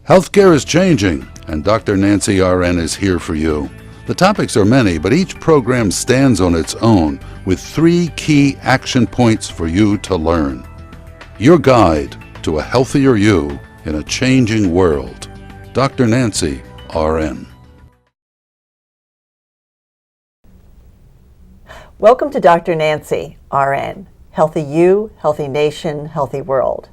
Healthcare is changing, and Dr. Nancy RN is here for you. The topics are many, but each program stands on its own with 3 key action points for you to learn. Your guide to a healthier you in a changing world. Dr. Nancy RN. Welcome to Dr. Nancy RN. Healthy you, healthy nation, healthy world.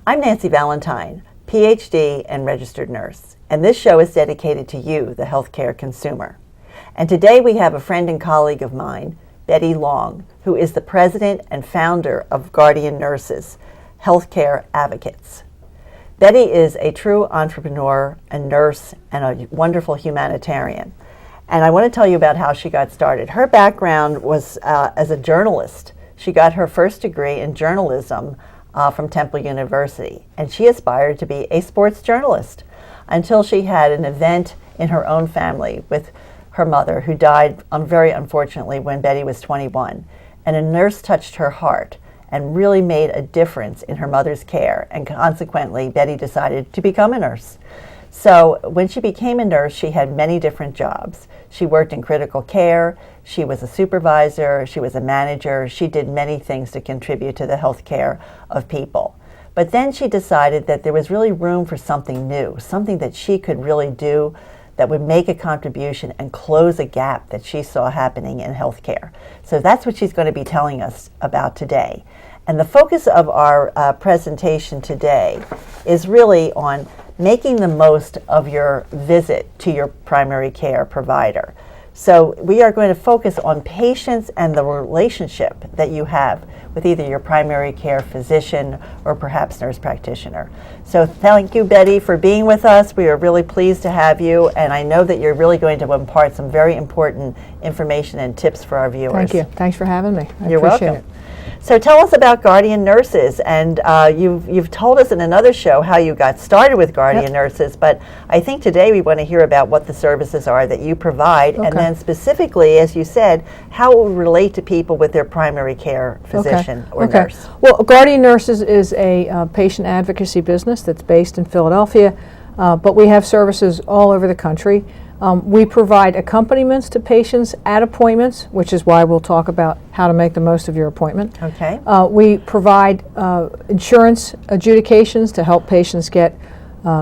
I'm Nancy Valentine, PhD and registered nurse, and this show is dedicated to you, the healthcare consumer. And today we have a friend and colleague of mine, Betty Long, who is the president and founder of Guardian Nurses, Healthcare Advocates. Betty is a true entrepreneur, a nurse, and a wonderful humanitarian. And I want to tell you about how she got started. Her background was as a journalist. She got her first degree in journalism from Temple University, and she aspired to be a sports journalist until she had an event in her own family with her mother, who died very unfortunately when Betty was 21. And a nurse touched her heart and really made a difference in her mother's care, and consequently Betty decided to become a nurse. So when she became a nurse, she had many different jobs. She worked in critical care, she was a supervisor, she was a manager, she did many things to contribute to the health care of people. But then she decided that there was really room for something new, something that she could really do that would make a contribution and close a gap that she saw happening in healthcare. So that's what she's going to be telling us about today. And the focus of our presentation today is really on making the most of your visit to your primary care provider. So we are going to focus on patients and the relationship that you have with either your primary care physician or perhaps nurse practitioner. So thank you, Betty, for being with us. We are really pleased to have you, and I know that you're really going to impart some very important information and tips for our viewers. Thank you. Thanks for having me. You're welcome. It. So tell us about Guardian Nurses, and you've told us in another show how you got started with Guardian Nurses, but I think today we want to hear about what the services are that you provide, and then specifically, as you said, how it will relate to people with their primary care physician or nurse. Well, Guardian Nurses is a patient advocacy business that's based in Philadelphia, but we have services all over the country. We provide accompaniments to patients at appointments, which is why we'll talk about how to make the most of your appointment. Okay. We provide insurance adjudications to help patients get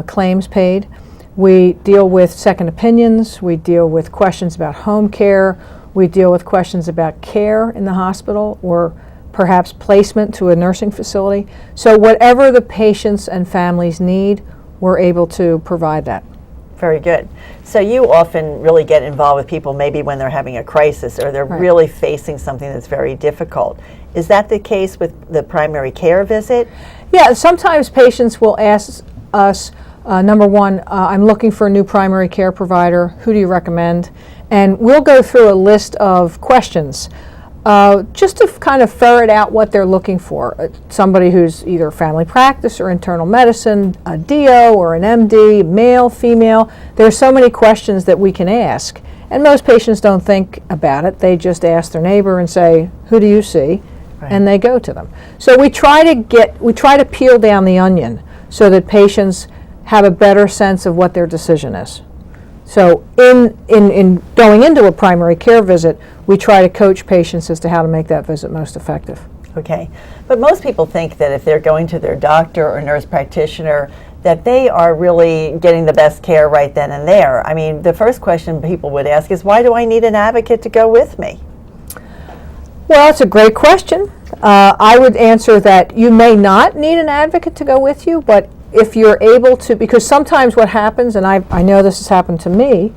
claims paid. We deal with second opinions. We deal with questions about home care. We deal with questions about care in the hospital or perhaps placement to a nursing facility. So whatever the patients and families need, we're able to provide that. Very good. So you often really get involved with people maybe when they're having a crisis or they're really facing something that's very difficult. Is that the case with the primary care visit? Yeah, sometimes patients will ask us, number one, I'm looking for a new primary care provider. Who do you recommend? And we'll go through a list of questions just to kind of ferret out what they're looking for. Somebody who's either family practice or internal medicine, a DO or an MD, male, female. There are so many questions that we can ask. And most patients don't think about it. They just ask their neighbor and say, who do you see? Right. And they go to them. So we try to peel down the onion so that patients have a better sense of what their decision is. So in going into a primary care visit, we try to coach patients as to how to make that visit most effective. Okay. But most people think that if they're going to their doctor or nurse practitioner, that they are really getting the best care right then and there. I mean, the first question people would ask is, why do I need an advocate to go with me? Well, it's a great question. I would answer that you may not need an advocate to go with you, but if you're able to, because sometimes what happens, and I know this has happened to me,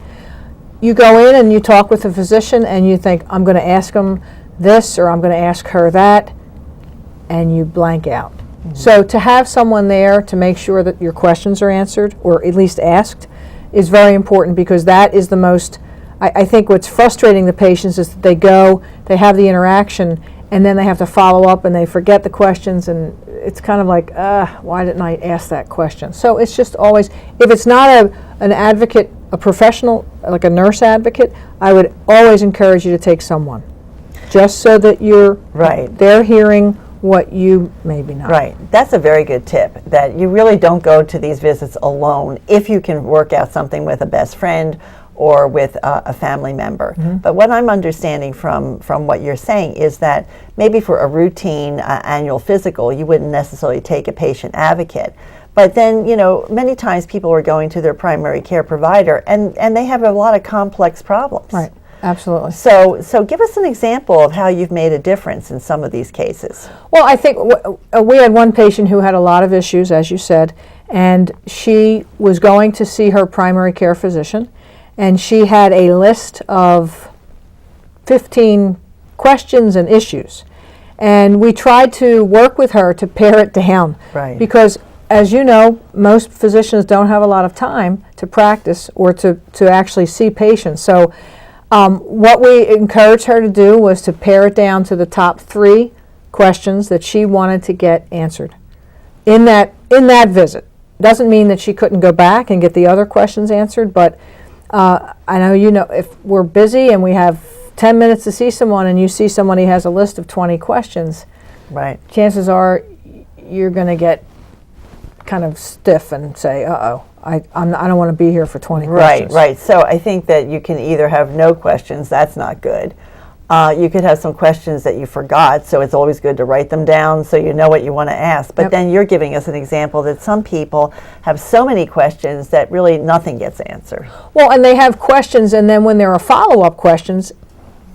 you go in and you talk with a physician and you think, I'm going to ask them this or I'm going to ask her that, and you blank out. Mm-hmm. So to have someone there to make sure that your questions are answered or at least asked is very important, because that is the most, I think what's frustrating the patients is that they go, they have the interaction, and then they have to follow up and they forget the questions, and it's kind of like, why didn't I ask that question? So it's just always, if it's not an advocate, a professional, like a nurse advocate, I would always encourage you to take someone, just so that you're right. They're hearing what you maybe not. Right. That's a very good tip, that you really don't go to these visits alone if you can work out something with a best friend or with a family member. But what I'm understanding from what you're saying is that maybe for a routine annual physical, you wouldn't necessarily take a patient advocate. But then, many times people are going to their primary care provider and they have a lot of complex problems. Right. Absolutely. So give us an example of how you've made a difference in some of these cases. Well, I think we had one patient who had a lot of issues, as you said, and she was going to see her primary care physician, and she had a list of 15 questions and issues. And we tried to work with her to pare it down. Right. Because, as you know, most physicians don't have a lot of time to practice or to actually see patients. So what we encouraged her to do was to pare it down to the top 3 questions that she wanted to get answered in that visit. Doesn't mean that she couldn't go back and get the other questions answered, but I know if we're busy and we have 10 minutes to see someone and you see someone who has a list of 20 questions, right, chances are you're going to get kind of stiff and say, uh-oh, I don't want to be here for 20 questions. Right. So I think that you can either have no questions, that's not good. You could have some questions that you forgot, so it's always good to write them down so you know what you want to ask. But then you're giving us an example that some people have so many questions that really nothing gets answered. Well, and they have questions, and then when there are follow-up questions,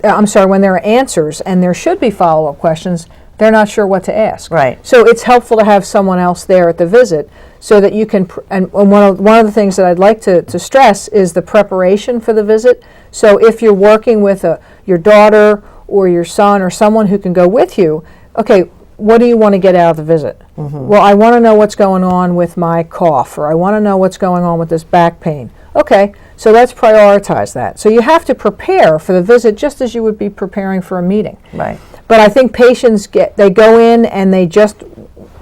when there are answers and there should be follow-up questions, they're not sure what to ask. Right. So it's helpful to have someone else there at the visit so that you can, and one of the things that I'd like to stress is the preparation for the visit. So if you're working with your daughter or your son or someone who can go with you, okay, what do you want to get out of the visit? Well, I want to know what's going on with my cough, or I want to know what's going on with this back pain. Okay, so let's prioritize that. So you have to prepare for the visit just as you would be preparing for a meeting. Right. But I think patients they go in and they just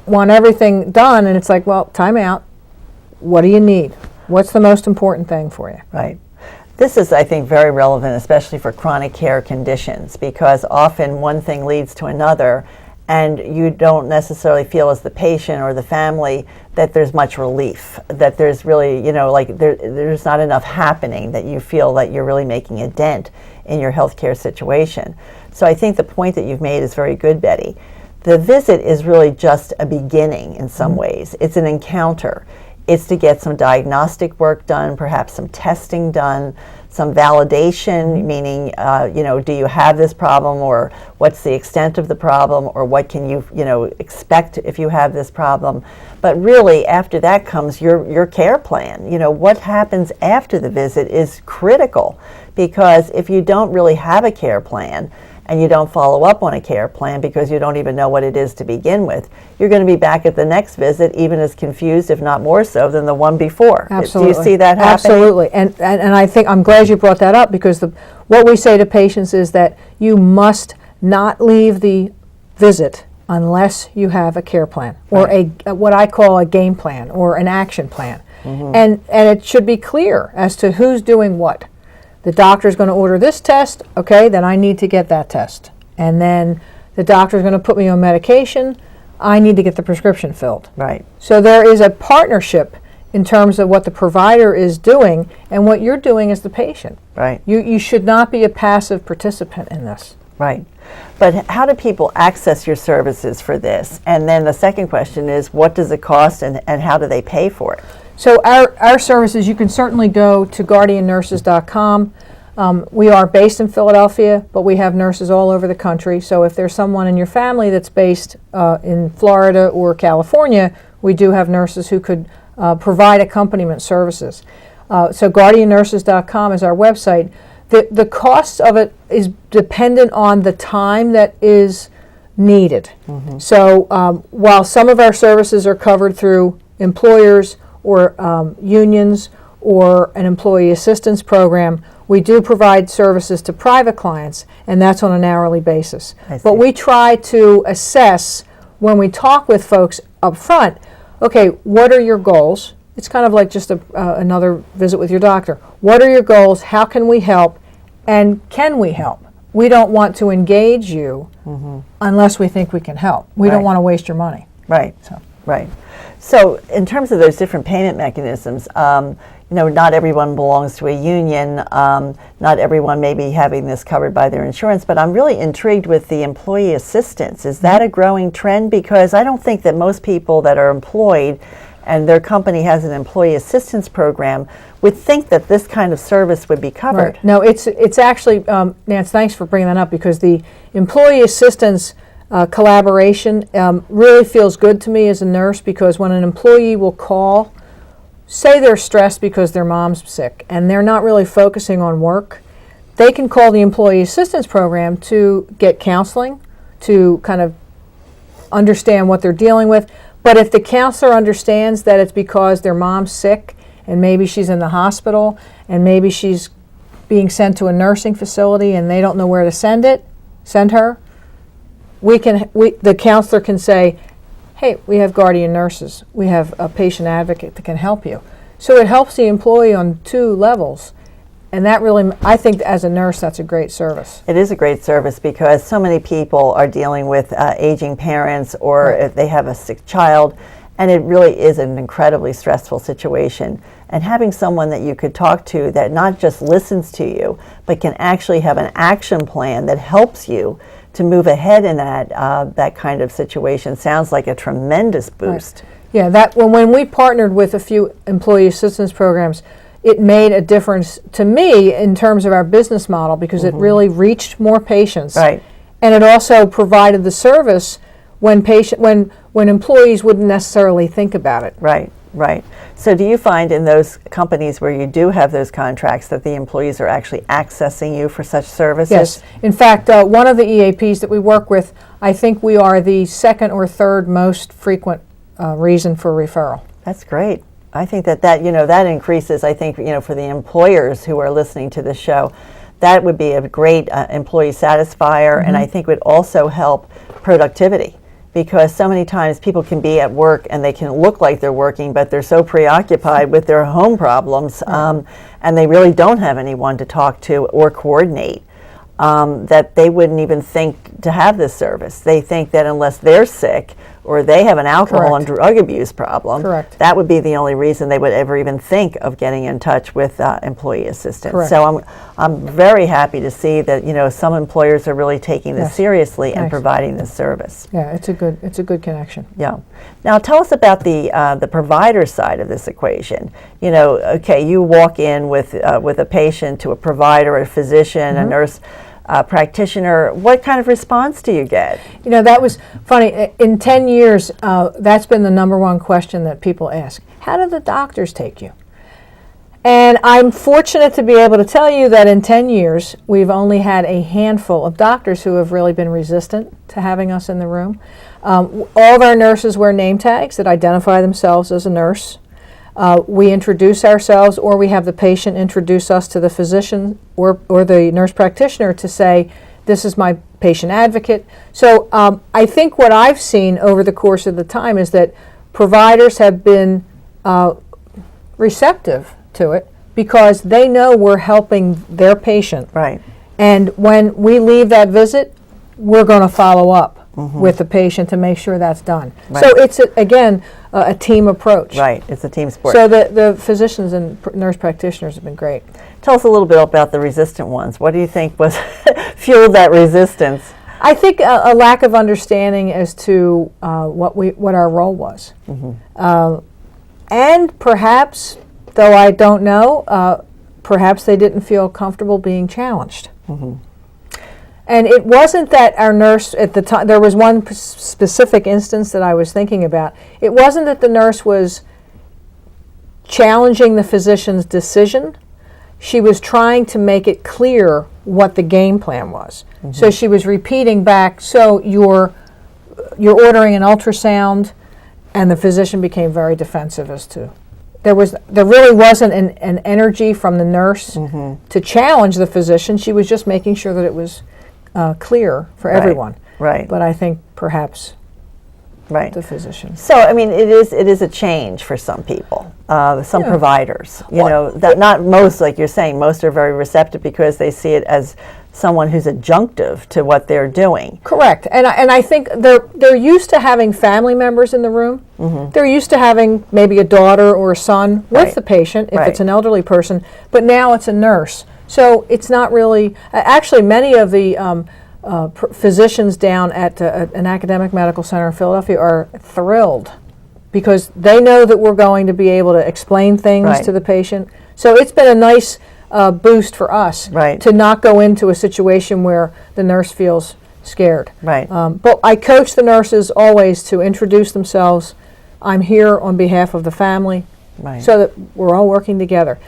want everything done, and it's like, well, time out. What do you need? What's the most important thing for you? Right. This is, I think, very relevant, especially for chronic care conditions, because often one thing leads to another, and you don't necessarily feel as the patient or the family that there's much relief, that there's really, there's not enough happening, that you feel that you're really making a dent in your healthcare situation. So I think the point that you've made is very good, Betty. The visit is really just a beginning in some ways. It's an encounter. It's to get some diagnostic work done, perhaps some testing done, some validation, meaning, do you have this problem, or what's the extent of the problem, or what can you, expect if you have this problem. But really, after that comes your care plan. What happens after the visit is critical, because if you don't really have a care plan, and you don't follow up on a care plan because you don't even know what it is to begin with, you're going to be back at the next visit even as confused, if not more so, than the one before. Absolutely. Do you see that happening? Absolutely. And I think I'm glad you brought that up, because what we say to patients is that you must not leave the visit unless you have a care plan, or what I call a game plan or an action plan. And it should be clear as to who's doing what. The doctor's going to order this test, okay, then I need to get that test. And then the doctor's going to put me on medication, I need to get the prescription filled. Right. So there is a partnership in terms of what the provider is doing and what you're doing as the patient. Right. You should not be a passive participant in this. Right. But how do people access your services for this? And then the second question is, what does it cost, and how do they pay for it? So our services, you can certainly go to guardiannurses.com. We are based in Philadelphia, but we have nurses all over the country. So if there's someone in your family that's based in Florida or California, we do have nurses who could provide accompaniment services. So guardiannurses.com is our website. The cost of it is dependent on the time that is needed. So while some of our services are covered through employers or unions or an employee assistance program, we do provide services to private clients, and that's on an hourly basis. But we try to assess, when we talk with folks up front, okay, what are your goals? It's kind of like just another visit with your doctor. What are your goals? How can we help? And can we help? we don't want to engage you unless we think we can help. We don't Right. want to waste your money. Right. So. Right. So in terms of those different payment mechanisms, not everyone belongs to a union. Not everyone may be having this covered by their insurance, but I'm really intrigued with the employee assistance. Is that a growing trend? Because I don't think that most people that are employed and their company has an employee assistance program would think that this kind of service would be covered. Right. No, it's actually, Nance, thanks for bringing that up, because the employee assistance collaboration really feels good to me as a nurse, because when an employee will call, say they're stressed because their mom's sick and they're not really focusing on work, they can call the employee assistance program to get counseling, to kind of understand what they're dealing with. But if the counselor understands that it's because their mom's sick and maybe she's in the hospital and maybe she's being sent to a nursing facility and they don't know where to send her, the counselor can say, hey, we have guardian nurses, we have a patient advocate that can help you. So it helps the employee on two levels. And that really, I think as a nurse, that's a great service. It is a great service because so many people are dealing with aging parents, or if they have a sick child, and it really is an incredibly stressful situation. And having someone that you could talk to that not just listens to you, but can actually have an action plan that helps you to move ahead in that kind of situation sounds like a tremendous boost. Right. Yeah, when we partnered with a few employee assistance programs, it made a difference to me in terms of our business model, because it really reached more patients. Right. And it also provided the service when employees wouldn't necessarily think about it. Right, right. So do you find in those companies where you do have those contracts that the employees are actually accessing you for such services? Yes. In fact, one of the EAPs that we work with, I think we are the second or third most frequent reason for referral. That's great. I think that increases, I think, for the employers who are listening to this show, that would be a great employee satisfier, and I think would also help productivity, because so many times people can be at work and they can look like they're working, but they're so preoccupied with their home problems, and they really don't have anyone to talk to or coordinate, that they wouldn't even think to have this service. They think that unless they're sick or they have an alcohol and drug abuse problem, that would be the only reason they would ever even think of getting in touch with employee assistance. So I'm very happy to see that some employers are really taking this seriously and providing this service. Yeah, it's a good connection. Yeah. Now tell us about the provider side of this equation. You walk in with a patient to a provider, a physician, a nurse practitioner. What kind of response do you get? That was funny. In 10 years, that's been the number one question that people ask. How do the doctors take you? And I'm fortunate to be able to tell you that in 10 years, we've only had a handful of doctors who have really been resistant to having us in the room. All of our nurses wear name tags that identify themselves as a nurse. We introduce ourselves, or we have the patient introduce us to the physician or the nurse practitioner to say, this is my patient advocate. So I think what I've seen over the course of the time is that providers have been receptive to it, because they know we're helping their patient. Right. And when we leave that visit, we're going to follow up with the patient to make sure that's done. So it's, again, a team approach. Right, it's a team sport. So the physicians and nurse practitioners have been great. Tell us a little bit about the resistant ones. What do you think was fueled that resistance? I think a lack of understanding as to what our role was. And perhaps, though I don't know, perhaps they didn't feel comfortable being challenged. And it wasn't that our nurse at the time, there was one specific instance that I was thinking about. It wasn't that the nurse was challenging the physician's decision. She was trying to make it clear what the game plan was. So she was repeating back, so you're ordering an ultrasound, and the physician became very defensive as to. There really wasn't an energy from the nurse to challenge the physician. She was just making sure that it was clear for everyone. Right. But I think perhaps the physician. So I mean, it is a change for some people, some providers. That not most, like you're saying, most are very receptive because they see it as someone who's adjunctive to what they're doing. Correct. And I think they're used to having family members in the room. They're used to having maybe a daughter or a son with Right. the patient if Right. it's an elderly person, but now it's a nurse. So it's not really, actually many of the physicians down at an academic medical center in Philadelphia are thrilled because they know that we're going to be able to explain things Right. to the patient. So it's been a nice boost for us Right. to not go into a situation where the nurse feels scared. Right. But I coach the nurses always to introduce themselves. I'm here on behalf of the family, Right. so that we're all working together.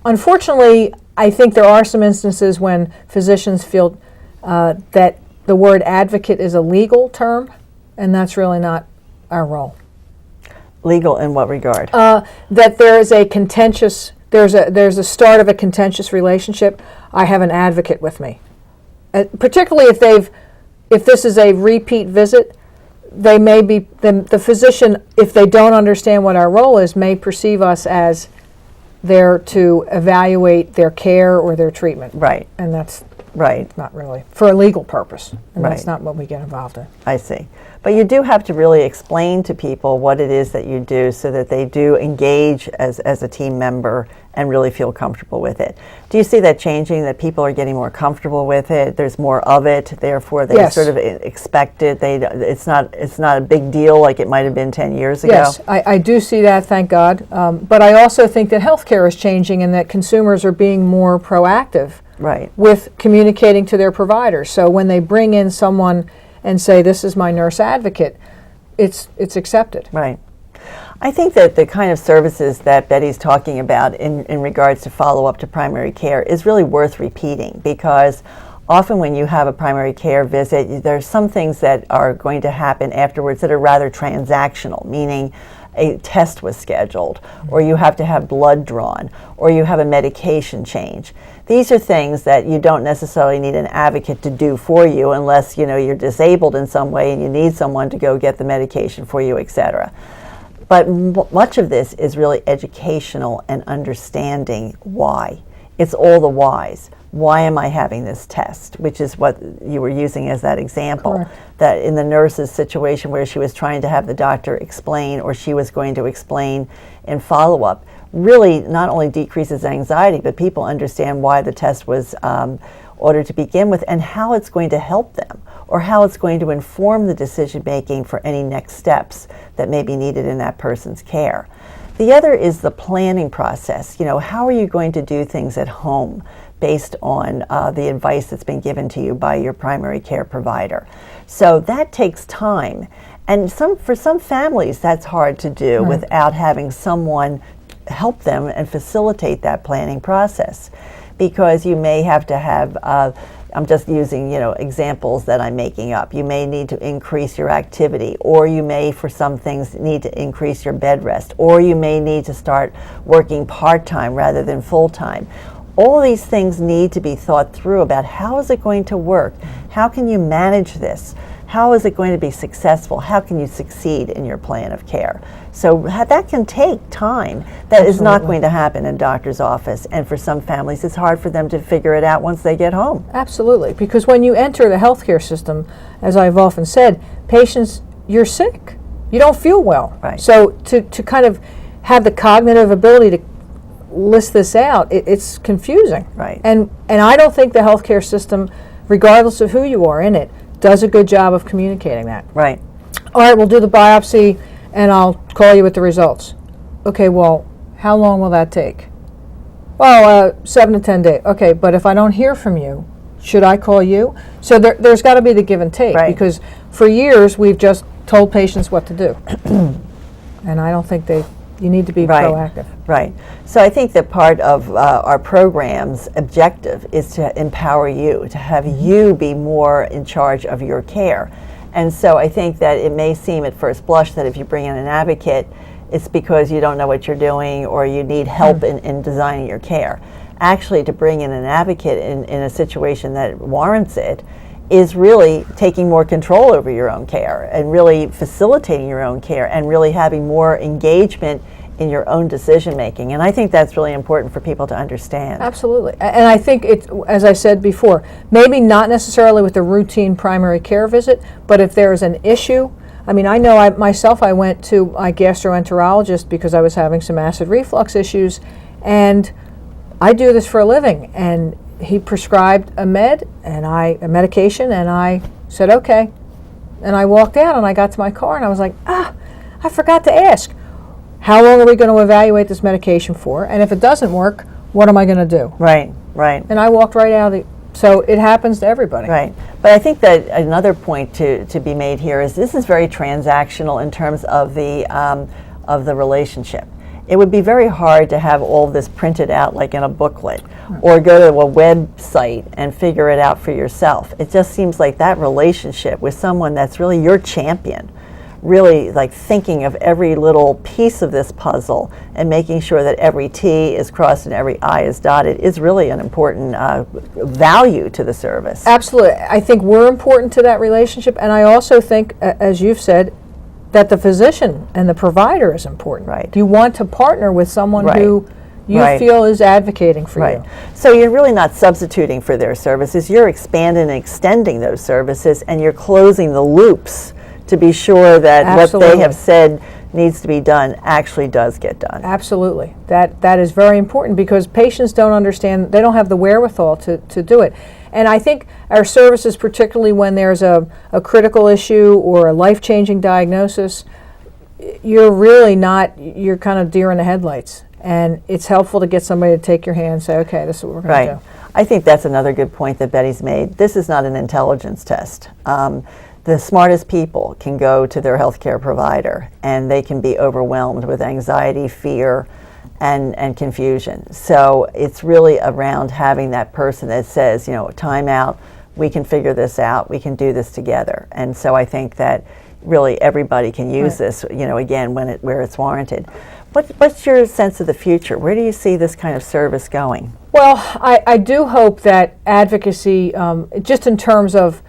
Unfortunately, I think there are some instances when physicians feel that the word advocate is a legal term, and that's really not our role. Legal in what regard? That there is a contentious, there's a start of a contentious relationship. I have an advocate with me, particularly if this is a repeat visit. They may be the physician, if they don't understand what our role is, may perceive us as there to evaluate their care or their treatment, Right. and that's Right. not really for a legal purpose, and that's Right. not what we get involved in. I see. But you do have to really explain to people what it is that you do so that they do engage as a team member and really feel comfortable with it. Do you see that changing, that people are getting more comfortable with it? There's more of it, therefore they Yes. sort of expect it. It's not a big deal like it might have been 10 years ago. Yes, I do see that, thank God. But I also think that healthcare is changing and that consumers are being more proactive Right. with communicating to their providers. So when they bring in someone and say, this is my nurse advocate, it's accepted. Right. I think that the kind of services that Betty's talking about in regards to follow-up to primary care is really worth repeating, because often when you have a primary care visit, there's some things that are going to happen afterwards that are rather transactional, meaning a test was scheduled, or you have to have blood drawn, or you have a medication change. These are things that you don't necessarily need an advocate to do for you unless you're disabled in some way and you need someone to go get the medication for you, etc. But much of this is really educational and understanding why. It's all the whys. Why am I having this test? Which is what you were using as that example. Correct. That in the nurse's situation where she was trying to have the doctor explain, or she was going to explain in follow-up, really not only decreases anxiety, but people understand why the test was ordered to begin with and how it's going to help them, or how it's going to inform the decision making for any next steps that may be needed in that person's care. The other is the planning process. How are you going to do things at home based on the advice that's been given to you by your primary care provider? So that takes time. And for some families, that's hard to do without having someone help them and facilitate that planning process. Because you may have to have, I'm just using examples that I'm making up. You may need to increase your activity, or you may, for some things, need to increase your bed rest, or you may need to start working part-time rather than full-time. All these things need to be thought through about how is it going to work? How can you manage this? How is it going to be successful? How can you succeed in your plan of care? So that can take time. That is not going to happen in a doctor's office. And for some families, it's hard for them to figure it out once they get home. Absolutely, because when you enter the healthcare system, as I've often said, patients, you're sick. You don't feel well. Right. So to kind of have the cognitive ability to list this out, it's confusing. Right. And I don't think the healthcare system, regardless of who you are in it, does a good job of communicating that. Right. All right, we'll do the biopsy and I'll call you with the results. Okay, well, how long will that take? Well, 7 to 10 days. Okay, but if I don't hear from you, should I call you? So there's got to be the give and take, Right. because for years we've just told patients what to do. And I don't think you need to be proactive. Right. So I think that part of our program's objective is to empower you, to have you be more in charge of your care. And so I think that it may seem at first blush that if you bring in an advocate, it's because you don't know what you're doing or you need help in designing your care. Actually, to bring in an advocate in a situation that warrants it is really taking more control over your own care and really facilitating your own care and really having more engagement in your own decision making. And I think that's really important for people to understand. Absolutely. And I think it's, as I said before, maybe not necessarily with the routine primary care visit, but if there's an issue, I mean, I know I went to my gastroenterologist because I was having some acid reflux issues, and I do this for a living, and he prescribed a medication, and I said, okay. And I walked out and I got to my car and I was like, I forgot to ask, how long are we going to evaluate this medication for? And if it doesn't work, what am I going to do? Right, right. And I walked right out of so it happens to everybody. Right. But I think that another point to be made here is this is very transactional in terms of the relationship. It would be very hard to have all of this printed out like in a booklet or go to a website and figure it out for yourself. It just seems like that relationship with someone that's really your champion, really like thinking of every little piece of this puzzle and making sure that every T is crossed and every I is dotted is really an important value to the service. Absolutely. I think we're important to that relationship, and I also think, as you've said, that the physician and the provider is important. Right. You want to partner with someone Right. who you Right. feel is advocating for Right. you. So you're really not substituting for their services. You're expanding and extending those services, and you're closing the loops to be sure that what Absolutely. they have said needs to be done actually does get done. Absolutely. That is very important because patients don't understand, they don't have the wherewithal to do it. And I think our services, particularly when there's a critical issue or a life-changing diagnosis, you're really not, you're kind of deer in the headlights. And it's helpful to get somebody to take your hand and say, okay, this is what we're going to Right. do. I think that's another good point that Betty's made. This is not an intelligence test. The smartest people can go to their healthcare provider and they can be overwhelmed with anxiety, fear, and confusion. So it's really around having that person that says, you know, time out, we can figure this out, we can do this together. And so I think that really everybody can use this, you know, again, where it's warranted. What's your sense of the future? Where do you see this kind of service going? Well, I do hope that advocacy, just in terms of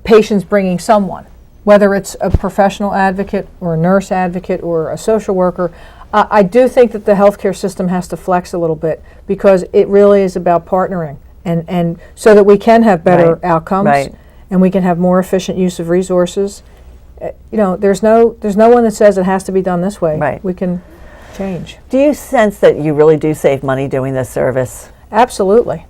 patients bringing someone, whether it's a professional advocate or a nurse advocate or a social worker, I do think that the healthcare system has to flex a little bit because it really is about partnering and so that we can have better Right. outcomes Right. and we can have more efficient use of resources. You know, there's no one that says it has to be done this way. Right. We can change. Do you sense that you really do save money doing this service? Absolutely.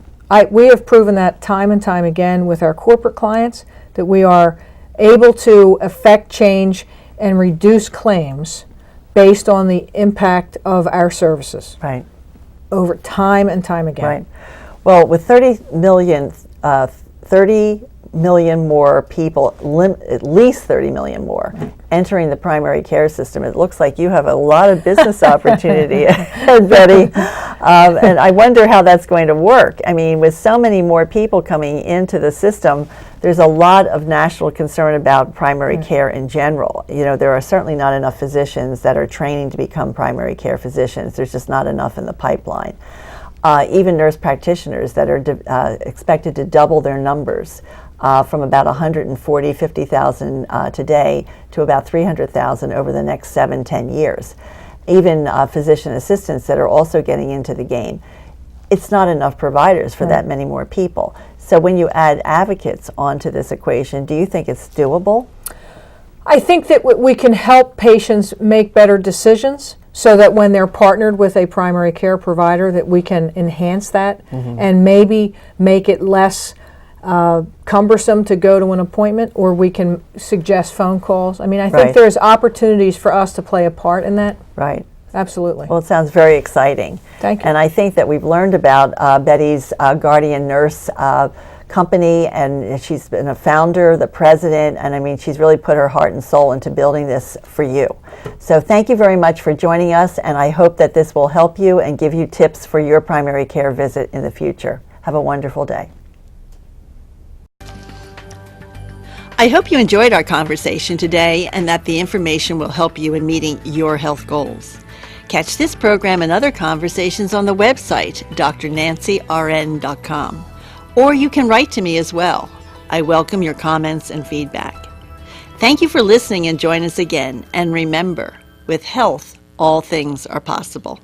We have proven that time and time again with our corporate clients that we are able to affect change and reduce claims based on the impact of our services Right. over time and time again. Right. Well, with 30 million more people, at least 30 million more, entering the primary care system, it looks like you have a lot of business opportunity ahead, Betty. And I wonder how that's going to work. I mean, with so many more people coming into the system, there's a lot of national concern about primary care in general. You know, there are certainly not enough physicians that are training to become primary care physicians. There's just not enough in the pipeline. Even nurse practitioners that are expected to double their numbers from about 50,000 today to about 300,000 over the next 7-10 years. Even physician assistants that are also getting into the game. It's not enough providers for that many more people. So when you add advocates onto this equation, do you think it's doable? I think that we can help patients make better decisions so that when they're partnered with a primary care provider that we can enhance that and maybe make it less cumbersome to go to an appointment, or we can suggest phone calls. I mean, I think Right. there's opportunities for us to play a part in that. Right. Absolutely. Well, it sounds very exciting. Thank you. And I think that we've learned about Betty's Guardian Nurse company, and she's been a founder, the president, and I mean, she's really put her heart and soul into building this for you. So thank you very much for joining us, and I hope that this will help you and give you tips for your primary care visit in the future. Have a wonderful day. I hope you enjoyed our conversation today and that the information will help you in meeting your health goals. Catch this program and other conversations on the website, drnancyrn.com. Or you can write to me as well. I welcome your comments and feedback. Thank you for listening and join us again. And remember, with health all things are possible.